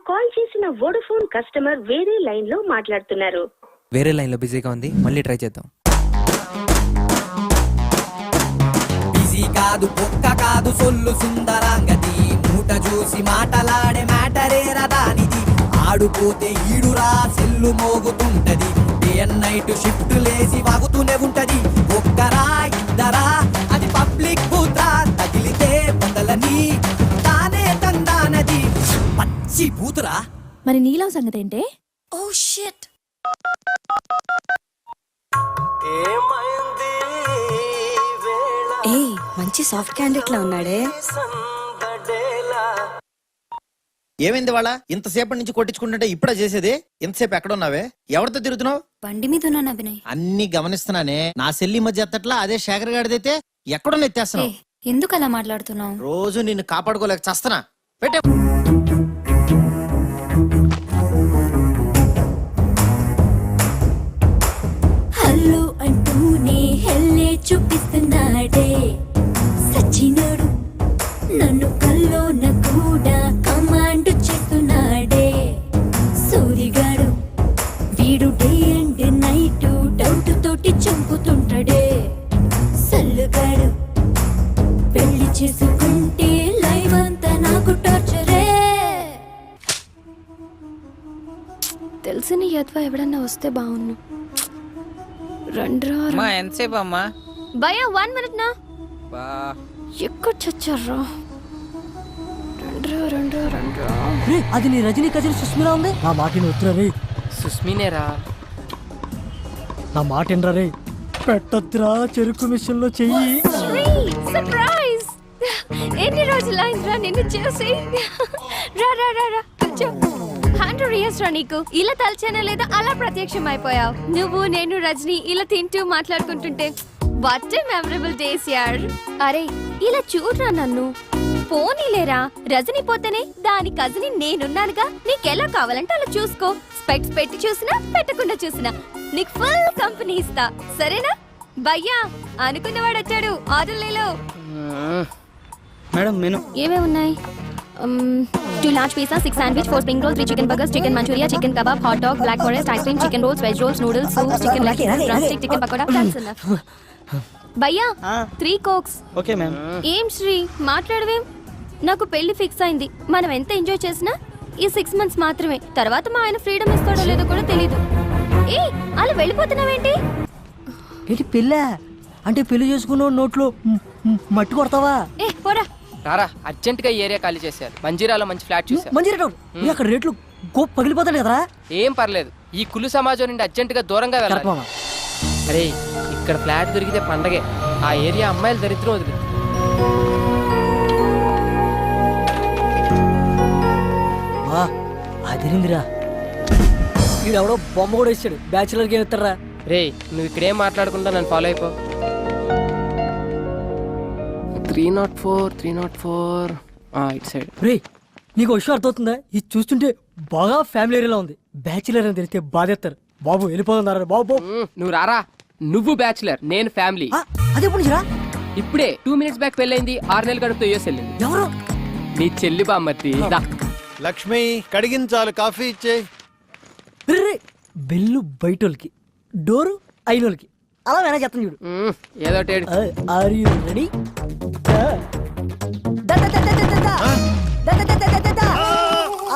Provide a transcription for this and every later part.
మీరు కాల్ చేసిన Vodafone customer వేరే లైన్ లో మాట్లాడుతున్నారు. వేరే లైన్లో బిజీగా ఉంది, మళ్ళీ ట్రై చేద్దాం. బిజీ కాదు ఒక్క కాదు సొల్లు సుందరాంగది, మూట చూసి మాటలాడే మ్యాటరే రదానిది. ఆడుపోతే ఈడురా సెల్లు మోగుతుంటది, డే అండ్ నైట్ షిఫ్ట్ లేసి వాగుతూనే ఉంటది. ఒక్కరా ఇద్దరా అది పబ్లిక్ బూత్రా, తగిలితే పొందలని తానే తందానది పచ్చి బూతురా. మరి నీలో సంగతి ఏంటే? Oh shit. ఏ మంచి సాఫ్ట్ క్యాండిడేట్ లా ఉన్నాడే. ఏమైంది వాళ్ళ ఇంతసేపటి నుంచి కొట్టించుకుంటుంటే ఇప్పుడే చేసేది? ఇంతసేపు ఎక్కడ ఉన్నావే? ఎవరితో తిరుగుతున్నావు? బండి మీద ఉన్నాను అభినయ్. అన్ని గమనిస్తున్నానే. నా సెల్లి మధ్య ఎత్తట్లా, అదే శేఖర్ గాడిదైతే ఎక్కడో ఎత్తేస్తున్నావు. ఎందుకు అలా మాట్లాడుతున్నావు? రోజు నిన్ను కాపాడుకోలేక చస్తనా. పెట్టే హల్లు అంటూనే హెల్లే చూపిస్తున్నాడే సచ్చినోడు, నన్ను కల్లోన కూడా కమాండ్ చేస్తున్నాడే సూరిగాడు. వీడు డే అండ్ నైట్ డౌట్ తోటి చంపుతుంటాడే సల్లుగాడు. పెళ్లి చేసుకుంటే లైవ్ అంతా నాకు టార్చరే. తెలిసిన యద్వ ఎవడన్నా వస్తే బాగున్ను. రండ్రా ఎంతసేపు అమ్మా? భయ్యా 1 minute నా. ఎక్కడ చచ్చారా? రండ్రా. అది నీ రజనీ కజిన్ సుస్మిరా ఉంది. నా మాట ఉత్తరా రే. సుస్మినేరా? నా మాట ఏంట్రా రే. పెట్టొద్దురా చెరుకు మిషన్ లో చెయ్యి. సర్ప్రైజ్! ఎన్ని రోజులైందిరా నిన్ను చూసి. రా కూర్చో. 100 years రా నీకు. ఇలా తలచానా లేదా అలా ప్రత్యక్షం అయిపోయావు. నువ్వు నేను రజనీ ఇలా తింటూ మాట్లాడుకుంటుంటే వాట్ ఏ మెమరబుల్ డేస్ యార్. అరే ఇలా చూడరా నన్ను. పోనీలేరా, రజనీ పోతేనే దాని కజిన్ నేనున్నానుగా. నీకెలా కావాలంటే అలా చూసుకో. స్పెక్ట్స్ పెట్టి చూసినా పెట్టకుండా చూసినా నీకు ఫుల్ కంపెనీ ఇస్తా, సరేనా? భయ్యా అనుకున్నవాడు వచ్చాడు, ఆర్డర్లేలో. మేడం మెను ఏమేమి ఉన్నాయి? 2 large pizza, 6 sandwich, 4 spring rolls, 3 chicken burgers, chicken manchuria, chicken kebab, hot dog, black forest, ice cream, chicken rolls, veg rolls, noodles, soup, chicken leg, drumstick, chicken pakoda. That's enough. భయ్యా 3 cokes. Okay ma'am. ఏం శ్రీ మాట్లాడవేం? నాకు పెళ్లి fix అయింది. మనం ఎంత enjoy చేసినా ఈ 6 months మాత్రమే. తర్వాత మా ఆయన ఫ్రీడమ్ ఇస్తాడో లేదో కూడా తెలీదు. ఏ అలా వెళ్ళిపోతున్నావేంటి? ఏంటి పెళ్ళ అంటే పెళ్లి చేసుకున్న నోట్లో మట్టి కొడతావా? ఏ పోరా. రారా, అర్జెంట్ గా ఏరియా ఖాళీ చేశారు. మంజీరాలో మంచి ఫ్లాట్ చూసారు. మంచి అక్కడ రేట్లు గోప్ పగిలిపోతాడు కదరా. ఏం పర్లేదు, ఈ కులు సమాజం నుండి అర్జెంట్ గా దూరంగా వెళ్ళాలి. అరే ఇక్కడ ఫ్లాట్ దొరికితే పండగే. ఆ ఏరియా అమ్మాయిలు దరిద్రం వదిలి. అదిరిందిరా. వీడెవడో బొమ్మ కూడా ఇచ్చాడు. బ్యాచులర్ కి ఏమిస్తారా? రే నువ్వు ఇక్కడేం మాట్లాడకుండా నన్ను ఫాలో అయిపో. 304 ఇటు సైడ్. రే నీకు విషయం అర్థమవుతుందా? ఇది చూస్తుంటే బాగా ఫ్యామిలీ ఏరియాలో ఉంది. బ్యాచులర్ అని తెలిస్తే బాధేస్తారు. బాబు వెళ్ళిపోతున్నారా బాబు? నువ్వు రారా. నువ్వు బ్యాచులర్, నేను ఫ్యామిలీ. అదే పుణ్యరా. ఇప్పుడే 2 minutes బ్యాక్ పెళ్ళైంది. 6 నెలలు గడుపుతూ యూఎస్ వెళ్ళింది. ఎవరు? నీ చెల్లి బామ్మర్తి. లక్ష్మి కడిగించాలి, కాఫీ ఇచ్చే. బెల్లు బయటోళ్ళకి, డోరు అయినోళ్ళకి. అలా వేనా చెప్తాను చూడు. ఏదో are you ready?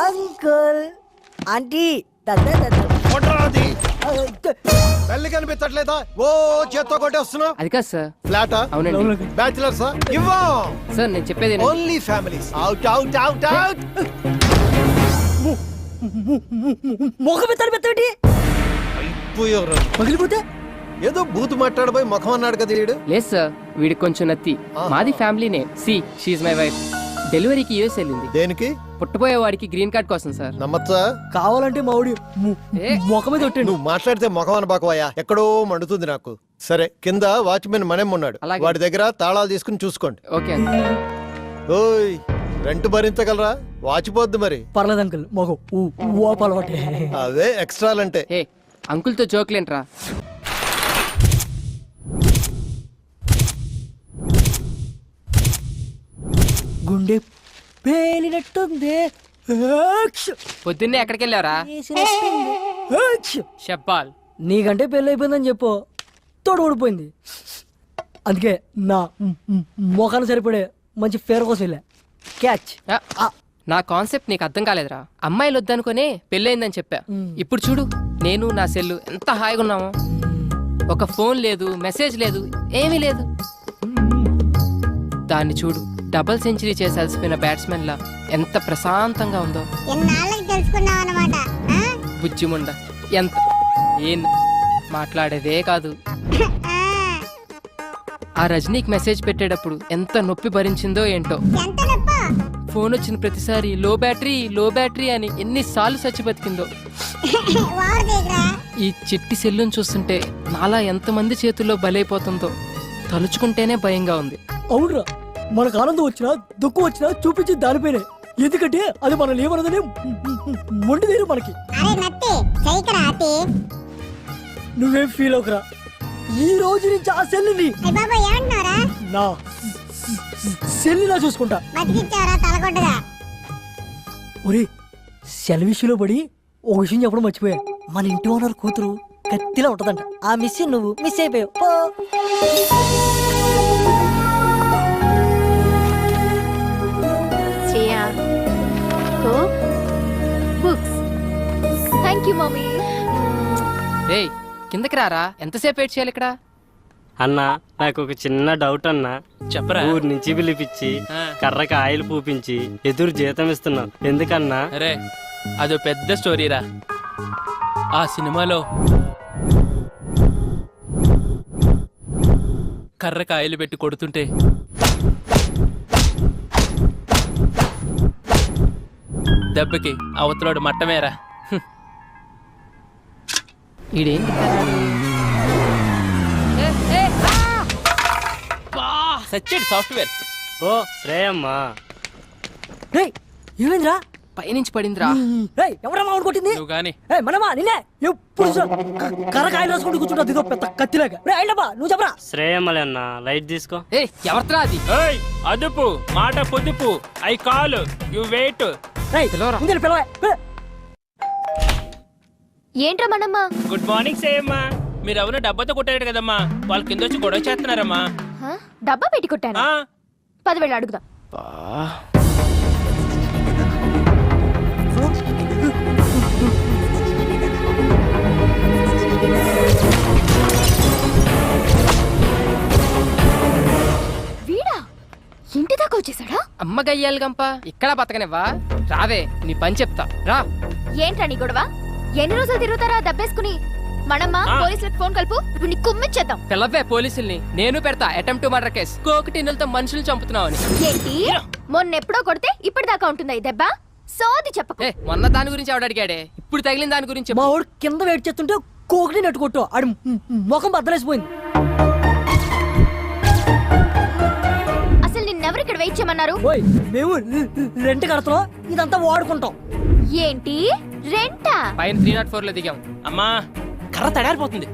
Uncle aunty పెళ్లి కనిపించట్లేదా? ఓ చేత్తో కొట్టేస్తున్నావు. అది కాదు సార్. ఫ్లాటా? అవునండి. బ్యాచులర్స్ ఇవ్వం. సార్ నేను చెప్పేది only families. Out out out out. ముఖం ఎత్తాడు పెద్దటి పగిలిపోతే ఏదో బూత్ మాట్లాడబోయి ముఖం అన్నాడు కదా వీడు. లేదు సార్, వీడికి కొంచెం నత్తి. మాది ఫ్యామిలీనే. See she my wife. డెలివరీకి యూఎస్ వెళ్ళింది. దేనికి? పుట్టబోయే వాడికి గ్రీన్ కార్డ్ కోసం సార్. నమ్మచ్చా? కావాలంటే మావిడి ముఖం మీద కొట్టండి. నువ్వు మాట్లాడితే ముఖం అనబాకవయ్యా, ఎక్కడో మండుతుంది నాకు. సరే కింద వాచ్మెన్ మనేం ఉన్నాడు, వాడి దగ్గర తాళాలు తీసుకుని చూసుకోండి. ఓకే. ఓయ్ రెంట్ భరించగలరా? వాచిపోద్ది మరి. పర్లేదు అంకుల్, మొగం అలవాటే. అదే ఎక్స్ట్రాలంటే. ఏ అంకుల్తో జోక్లేంట్రా. గుండె పేలినట్టుంది. పొద్దున్నే ఎక్కడికి వెళ్ళావరా? చెప్పాల్. నీకంటే పెళ్ళి అయిపోయిందని చెప్పు, తోడు ఊడిపోయింది. అందుకే నా మొఖాన్ని సరిపడే మంచి ఫేర్ కోసం వెళ్ళా. క్యాచ్. నా కాన్సెప్ట్ నీకు అర్థం కాలేదురా. అమ్మాయిలు వద్దనుకునే పెళ్ళయిందని చెప్పా. ఇప్పుడు చూడు, నేను నా సెల్లు ఎంత హాయిగా ఉన్నామో. ఒక ఫోన్ లేదు, మెసేజ్ లేదు, ఏమీ లేదు. దాన్ని చూడు, డబుల్ సెంచరీ చేసి అలసిపోయిన బ్యాట్స్మెన్ లా ఎంత ప్రశాంతంగా ఉందో. బుజ్జిముండ ఎంత ఏం మాట్లాడేదే కాదు. ఆ రజనీకి మెసేజ్ పెట్టేటప్పుడు ఎంత నొప్పి భరించిందో ఏంటో. ఫోన్ వచ్చిన ప్రతిసారి లో బ్యాటరీ అని ఎన్నిసార్లు చచ్చి బతికిందో. ఈ చిట్టి సెల్లును చూస్తుంటే నాలా ఎంతమంది చేతుల్లో బలైపోతుందో తలుచుకుంటేనే భయంగా ఉంది. అవునరా, మనకు ఆనందం వచ్చినా దుఃఖం వచ్చినా చూపించి దానిపైనే. ఎందుకంటే అది మనం ఏమన్నదని మొండిదేరు మనకి. నువ్వేం ఫీల్ అవుకురా. ఈ రోజు నుంచి ఆ సెల్లుని నా సెల్లులా చూసుకుంటా. ఒరే, సెల్ విషయంలో పడి ఒక విషయం చెప్పడం మర్చిపోయా. మన ఇంటి ఓనర్ కూతురు కత్తిలా ఉంటదంట. ఆ మిస్ నువ్వు మిస్ అయిపోయావు. Thank you mummy. రేయ్ కిందకి రారా, ఎంతసేపు వెయిట్ చేయాలి ఇక్కడ? అన్నా, నాకు ఒక చిన్న డౌట్ అన్నా. చెప్పరా. ఊరు నుంచి పిలిపించి కర్రకి ఆయిల్ పూపించి ఎదురు జీతం ఇస్తున్నావు ఎందుకన్నా? అరే అదో పెద్ద స్టోరీరా. ఆ సినిమాలో కర్రకి ఆయిల్ పెట్టి కొడుతుంటే దెబ్బకి అవతలోడు మట్టమేరా. ఈడేంటి సచ్చేడు సాఫ్ట్వేర్. ఓ శ్రేయమ్మా. రేయ్, ఏమైందిరా? పైనుంచి పడిందిరా. ఎవరమ్మా అవును కొట్టింది? నువ్వు గాని మనమా నిన్నే ఎప్పుడు కర్రకాయలు రాసుకుంటూ కూర్చుంటా. ఇదో పెద్ద కత్తిలాగా. రే అయినబ్బా, నువ్వు చెప్పరా. శ్రేయమ్మలే అన్నా, లైట్ తీసుకో. ఎవరిరా అది? అదుపు మాట పొదుపు. I call you wait. ఏంట్రా మనమ్మా? Good morning సేయమ్మా. మీరు ఎవరు డబ్బాతో కొట్టారు కదమ్మా, వాళ్ళ కింద వచ్చి గొడవ చేస్తున్నారమ్మా. డబ్బా పెట్టి కొట్టాను. 10,000 అడుగుదాం. వీడా ఇంటి దాకా వచ్చేసాడా? అమ్మ గయ్యాలి గంప, ఇక్కడ బతకనివ్వా? రావే, నీ పని చెప్తా రా. ఏంట్రా నీ గొడవ? ఎన్ని రోజులు తిరుగుతారా దబ్బేసుకుని? మనమ్మా పోలీసులకు ఫోన్ కలుపు, ఇప్పుడు నీ కుమ్మిచ్చేద్దాం. పిల్లవే పోలీసుల్ని, నేను పెడతా అటెంప్ట్ టు మర్డర్ కేసు. కోకటిన్నులతో మనుషులు చంపుతున్నావు అని. ఏంటి? మొన్నెప్పుడో కొడితే ఇప్పటిదాకా ఉంటుందా ఈ దెబ్బ? సోది చెప్పకు. మొన్న దాని గురించి ఆవిడ అడిగాడే, ఇప్పుడు తగిలిన దాని గురించి. మా వాడు కింద వెయిట్ చేస్తుంటే కోకటి నెట్టు కొట్టు, ఆడి ముఖం బద్దలేసిపోయింది. అసలు నిన్నెవరు ఇక్కడ వెయిట్ చేయమన్నారు? మేము రెంట్ కడతాం, ఇదంతా వాడుకుంటాం. ఏంటి రెంటా? పైన 304 లో దిగాం. అమ్మా కర్ర తడారిపోతుంది,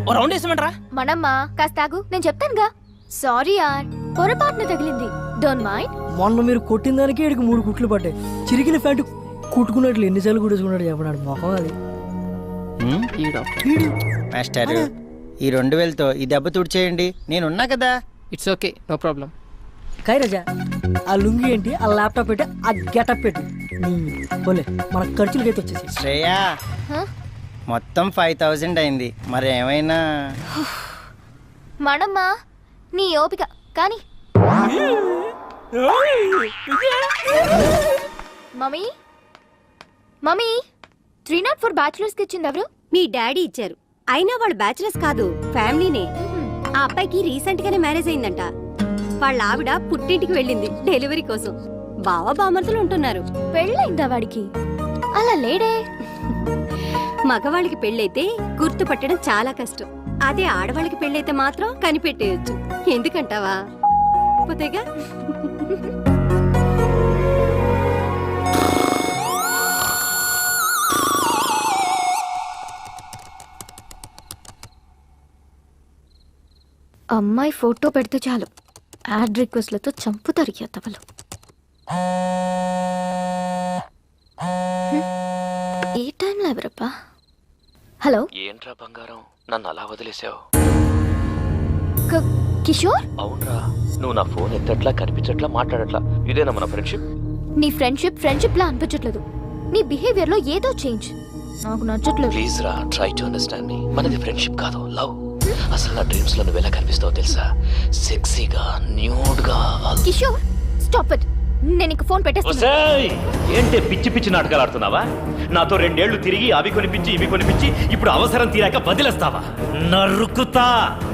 ఓ రౌండ్ వేసామంటరా. మనమ్మా కాస్త ఆగు, నేను చెప్తానుగా. సారీ యార్, పొరపాటున తగిలింది. Don't mind. మొన్న మీరు కొట్టిన దానికి ఇడికి 3 కుట్లు పడ్డాయి. చిరిగిన ప్యాంటు కుట్టుకున్నట్లు ఎన్నిసార్లు కుట్టుకున్నాడు చెప్పడాడు మొఖం అది. మాస్టర్, ఈ 2000తో ఈ దెబ్బ తుడిచేయండి, నేనున్నా కదా. It's okay, no problem. కైరాజా, ఆ లుంగి ఏంటి, ఆ ల్యాప్టాప్ పెట్టి, ఆ గెటప్ పెట్టి పోలే మన ఖర్చులకైతే వచ్చేసి. శ్రేయా, మొత్తం 5000 అయింది, మరి ఏమైనా? మనమ్మా నీ ఓపిక కానీ. మమ్మీ మమ్మీ 304 బ్యాచులర్స్ కి ఇచ్చింది ఎవరు? మీ డాడీ ఇచ్చారు. అయినా వాళ్ళు బ్యాచులర్స్ కాదు, ఫ్యామిలీనే. ఆ అబ్బాయికి రీసెంట్ గానే మ్యారేజ్ అయిందంట. వాళ్ళ ఆవిడ పుట్టింటికి వెళ్ళింది డెలివరీ కోసం. బావ బామర్తులు ఉంటున్నారు. పెళ్ళైందా వాడికి? అలా లేడే. మగవాళ్ళకి పెళ్ళైతే గుర్తుపట్టడం చాలా కష్టం. అదే ఆడవాళ్ళకి పెళ్ళైతే మాత్రం కనిపెట్టేయొచ్చు. ఎందుకంటావా? పోతేగా. అమ్మాయి ఫోటో పెడితే చాలు, యాడ్ రిక్వెస్ట్లతో చంపుతారు ఎత్తవలు. ఎవరప్పా? హలో, ఏంట్రా బంగారం, నన్ను అలా వదిలేసావు? కిషోర్, అవునరా, నువ్వు నా ఫోన్ ఎత్తట్లా, కనిపించట్లా, మాట్లాడట్లా. ఇదేనా మన ఫ్రెండ్షిప్? నీ ఫ్రెండ్షిప్ లా అనిపించట్లేదు. నీ బిహేవియర్ లో ఏదో చేంజ్ నాకు నచ్చట్లేదు. ప్లీజ్ రా, ట్రై టు అండర్స్టాండ్ మీ. మనది ఫ్రెండ్షిప్ కాదు, లవ్. అసలు నా డ్రీమ్స్ లో నువ్వు ఎలా కనిపిస్తావో తెలుసా? సెక్సీగా, న్యూడ్ గా. Kishore, stop it. నేను ఇంక ఫోన్ పెట్టేస్తాను. ఏంటే పిచ్చి పిచ్చి నాటకాలు ఆడుతున్నావా? నాతో 2 ఏళ్లు తిరిగి అవి కొనిపించి ఇవి కొనిపించి ఇప్పుడు అవసరం తీరాక వదిలేస్తావా? నరుకుతా.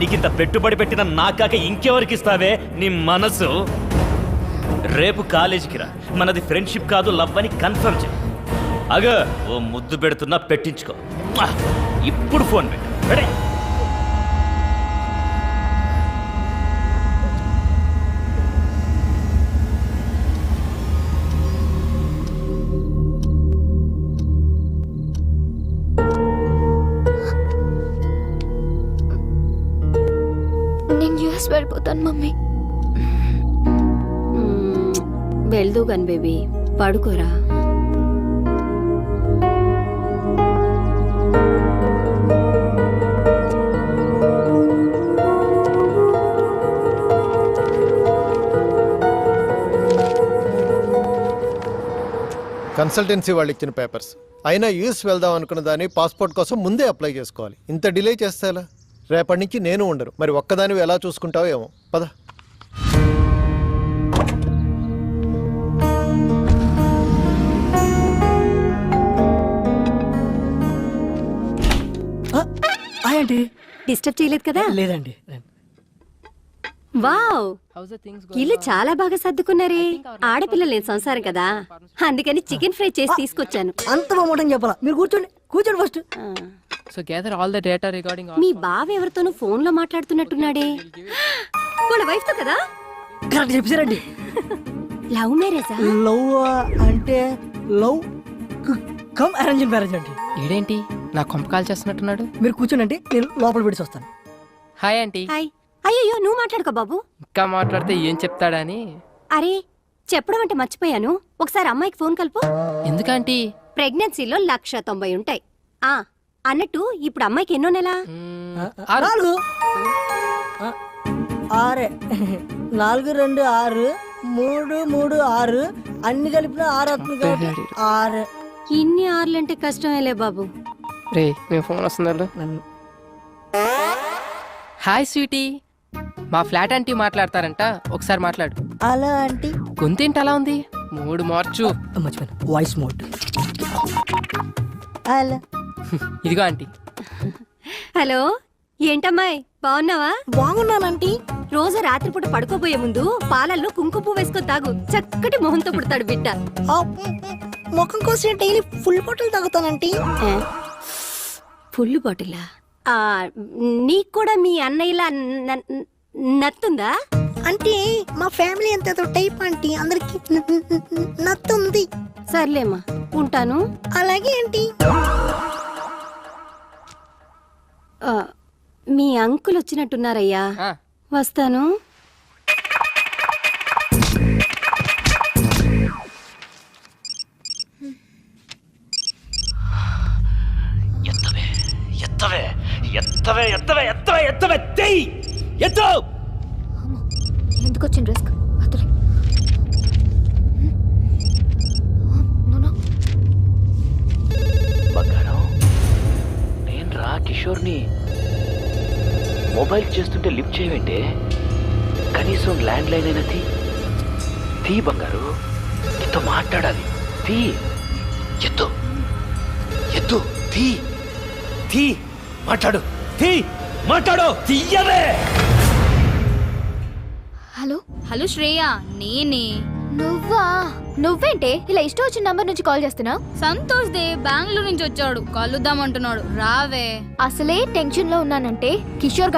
నీకింత పెట్టుబడి పెట్టిన నాకాక ఇంకెవరికి ఇస్తావే నీ మనసు? రేపు కాలేజీకి రా, మనది ఫ్రెండ్షిప్ కాదు, లవ్ అని కన్ఫర్మ్ చేయి. అగో ఓ ముద్దు పెడుతున్నా, పెట్టించుకో. ఇప్పుడు ఫోన్ పెట్టు. రెడీ? నేను యూఎస్ వెళ్ళిపోతాను మమ్మీ. వెళ్దూ గన్ బేబీ, పడుకోరా. కన్సల్టెన్సీ వాళ్ళు ఇచ్చిన పేపర్స్ అయినా యూఎస్ వెళ్దాం అనుకున్న దాన్ని పాస్పోర్ట్ కోసం ముందే అప్లై చేసుకోవాలి. ఇంత డిలే చేస్తే ఎలా? రేపటి నుంచి నేను ఉండను. మరి ఒక్కదానివి ఎలా చూసుకుంటావో ఏమో. పద. ఏంటి? డిస్టర్బ్ చేయలేదు కదా? లేదండి. వావ్, ఇల్లు చాలా బాగా సర్దుకున్నారే. ఆడపిల్ల లేని సంసారం కదా, అందుకని చికెన్ ఫ్రై చేసి తీసుకొచ్చాను. అంత బాగుంటుంది చెప్పాలా? మీరు కూర్చోండి, కూర్చోండి first. So gather all the data regarding. మీ బావ ఎవరితోనూ ఫోన్ లో మాట్లాడుతున్నట్టున్నాడే. వాళ్ళ వైఫ్ తో కదా? కరెక్ట్ చెప్పారండి. లవ్ మ్యారేజా? లవ్ అంటే లవ్ కమ్ అరేంజ్ మ్యారేజ్ అండి. ఈడేంటి నా కొంప కాల్ చేస్తున్నట్టున్నాడు? మీరు కూర్చోండి, నేను లోపల పెట్టి వస్తాను. Hi aunty. హాయ్. అయ్యో, నువ్వు మాట్లాడుకో బాబు. ఇంకా మాట్లాడితే ఏం చెప్తాడని. అరే, చెప్పడం అంటే మర్చిపోయాను. ఒకసారి అమ్మాయికి ఫోన్ కలుపు. ఎందుకంటీ? ప్రెగ్నెన్సీలో 190 ఉంటాయి. ఆ అన్నట్టు ఇప్పుడు అమ్మాయికి ఎన్నో నెల? 4 6 4 2 6 3 3 6 అన్ని కలిపిన 6 6. ఇన్ని ఆర్లంటే కష్టమేలే బాబు. రే, మేము ఫోన్ వస్తుందా? హాయ్ స్వీటీ, మా ఫ్లాట్ ఆంటీ మాట్లాడతారంట, ఒకసారి మాట్లాడు. అలా ఆంటీ గొంతేంటి అలా ఉంది? మూడు మార్చు. మర్చిపోయాను, వాయిస్ మోడ్. అలా ఇదిగో ఆంటీ. హలో, ఏంటమ్మాయి బాగున్నావా? బాగున్నానంటీ. రోజు రాత్రిపూట పడుకోబోయే ముందు పాలల్లో కుంకుమ పువ్వు వేసుకొని తాగు. చక్కటి మొహంతో పుడతాడు బిడ్డ. ముఖం కోసం డైలీ ఫుల్ బాటిల్ తాగుతానంటీ. ఫుల్ బాటిలా? నీకు కూడా మీ అన్నయ్యలా నత్తుందా? అంటే మా ఫ్యామిలీ అంత టైప్ ఆంటీ, అందరికి నత్తుంది. సర్లేమ్మా, ఉంటాను. అలాగే ఆంటీ. మీ అంకుల్ వచ్చినట్టున్నారయ్యా, వస్తాను. ఎత్తవే ఎత్తవే ఎత్తవే ఎత్తవే ఎత్తవే ఎత్తవే తెయ్ ఎత్తు. ఎందుకు వచ్చిన రిస్క్? బంగారం, నేను రా కిషోర్ని. మొబైల్ చేస్తుంటే లిఫ్ట్ చేయవేంటే? కనీసం ల్యాండ్ లైన్ అయినా తీ బంగారు, నీతో మాట్లాడాలి. తీ, ఎత్తు ఎత్తు, తీ మాట్లాడు, మాట్లాడు, తీయవే. హలో హలో శ్రేయ, నేనే. నువ్వేంటే ఇలా ఇష్టం వచ్చిన నంబర్ నుంచి కాల్ చేస్తున్నావు? సంతోష్ దే బెంగళూరు నుంచి వచ్చాడు, కలుద్దామంటున్నాడు, రావే. అసలే టెన్షన్ లో ఉన్నానంటే కిషోర్